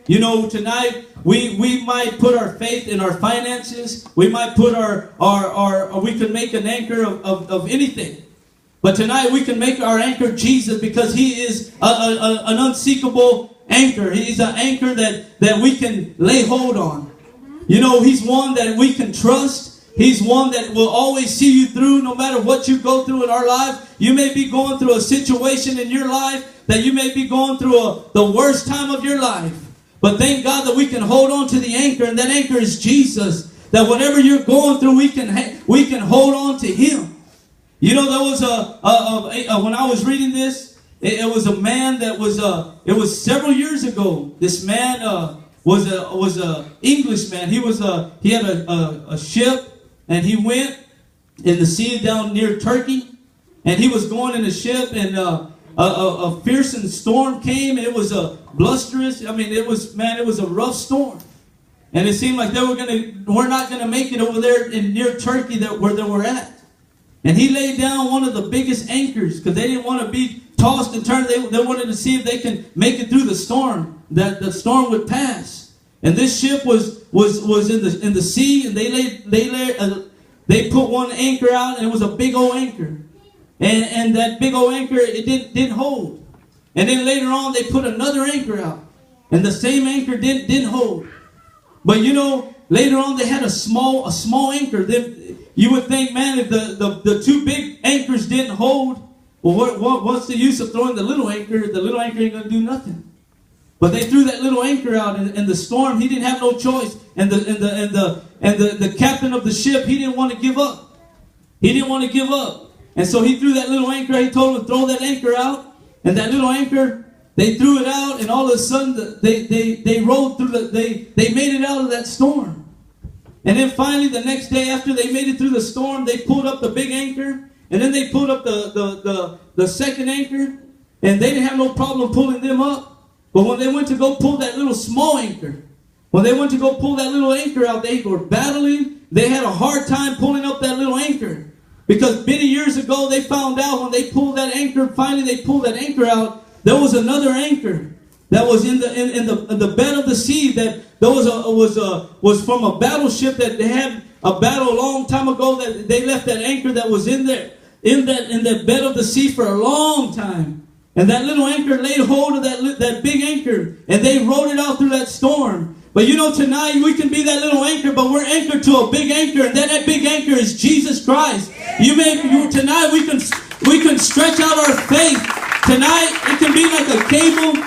You know, tonight we might put our faith in our finances. We might put or we can make an anchor of anything. But tonight we can make our anchor Jesus, because He is an unseekable anchor. He's an anchor that we can lay hold on. You know, He's one that we can trust. He's one that will always see you through no matter what you go through in our life. You may be going through a situation in your life that you may be going through the worst time of your life. But thank God that we can hold on to the anchor, and that anchor is Jesus. That whatever you're going through, we can hold on to Him. You know, there was when I was reading this, it was a man that was it was several years ago. This man was a Englishman. He had a ship. And he went in the sea down near Turkey. And he was going in a ship, and a fearsome storm came. It was a blusterous. I mean, it was a rough storm. And it seemed like we're not gonna make it over there near Turkey where they were at. And he laid down one of the biggest anchors, because they didn't want to be tossed and turned. They wanted to see if they can make it through the storm, that the storm would pass. And this ship was in the sea, and they put one anchor out, and it was a big old anchor, and that big old anchor, it didn't hold. And then later on they put another anchor out, and the same anchor didn't hold. But you know, later on they had a small anchor. Then you would think, man, if the two big anchors didn't hold, well, what's the use of throwing the little anchor? The little anchor ain't gonna do nothing. But they threw that little anchor out in the storm. He didn't have no choice. And the captain of the ship, he didn't want to give up. He didn't want to give up. And so he threw that little anchor. He told him to throw that anchor out. And that little anchor, they threw it out, and all of a sudden they rode through they made it out of that storm. And then finally the next day, after they made it through the storm, they pulled up the big anchor, and then they pulled up the second anchor, and they didn't have no problem pulling them up. But when they went to go pull that little small anchor, when they went to go pull that little anchor out, they were battling. They had a hard time pulling up that little anchor. Because many years ago, they found out when they pulled that anchor, finally they pulled that anchor out, there was another anchor that was in the bed of the sea, that there was from a battleship that they had a battle a long time ago, that they left that anchor that was in that bed of the sea for a long time. And that little anchor laid hold of that big anchor, and they rode it out through that storm. But you know, tonight we can be that little anchor, but we're anchored to a big anchor, and that big anchor is Jesus Christ. Tonight we can stretch out our faith. Tonight it can be like a cable,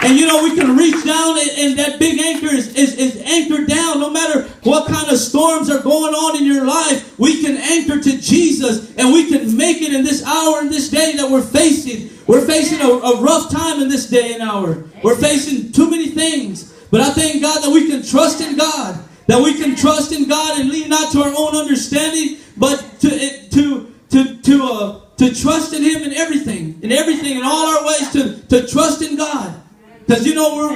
and you know, we can reach down, and that big anchor is anchored down. No matter what kind of storms are going on in your life, we can anchor to Jesus, and we can make it in this hour and this day that we're facing. We're facing a rough time in this day and hour. We're facing too many things. But I thank God that we can trust in God. That we can trust in God and lean not to our own understanding, but to trust in Him in everything. In all our ways, to trust in God. Because you know,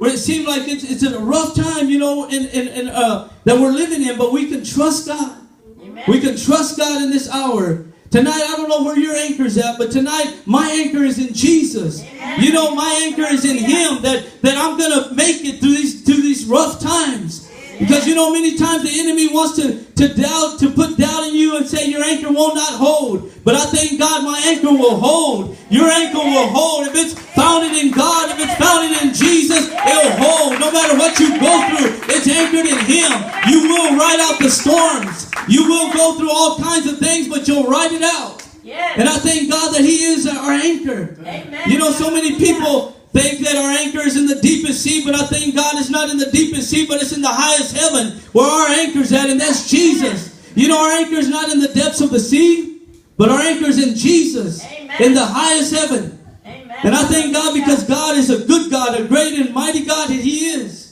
it seems like it's a rough time, you know, that we're living in, but we can trust God. Amen. We can trust God in this hour. Tonight, I don't know where your anchor is at, but tonight, my anchor is in Jesus. Amen. You know, my anchor is in Him, that I'm going to make it through these rough times. Because, you know, many times the enemy wants to put doubt in you and say your anchor will not hold. But I thank God my anchor will hold. Your anchor will hold. If it's founded in God, if it's founded in Jesus, it'll hold. No matter what you go through, it's anchored in Him. You will ride out the storms. You will go through all kinds of things, but you'll ride it out. Yes. And I thank God that He is our anchor. Amen. You know, so many people think that our anchor is in the deepest sea, but I thank God it's not in the deepest sea, but it's in the highest heaven where our anchor's at, and that's Jesus. You know, our anchor is not in the depths of the sea, but our anchor is in Jesus. Amen. In the highest heaven. Amen. And I thank God, because God is a good God, a great and mighty God that He is.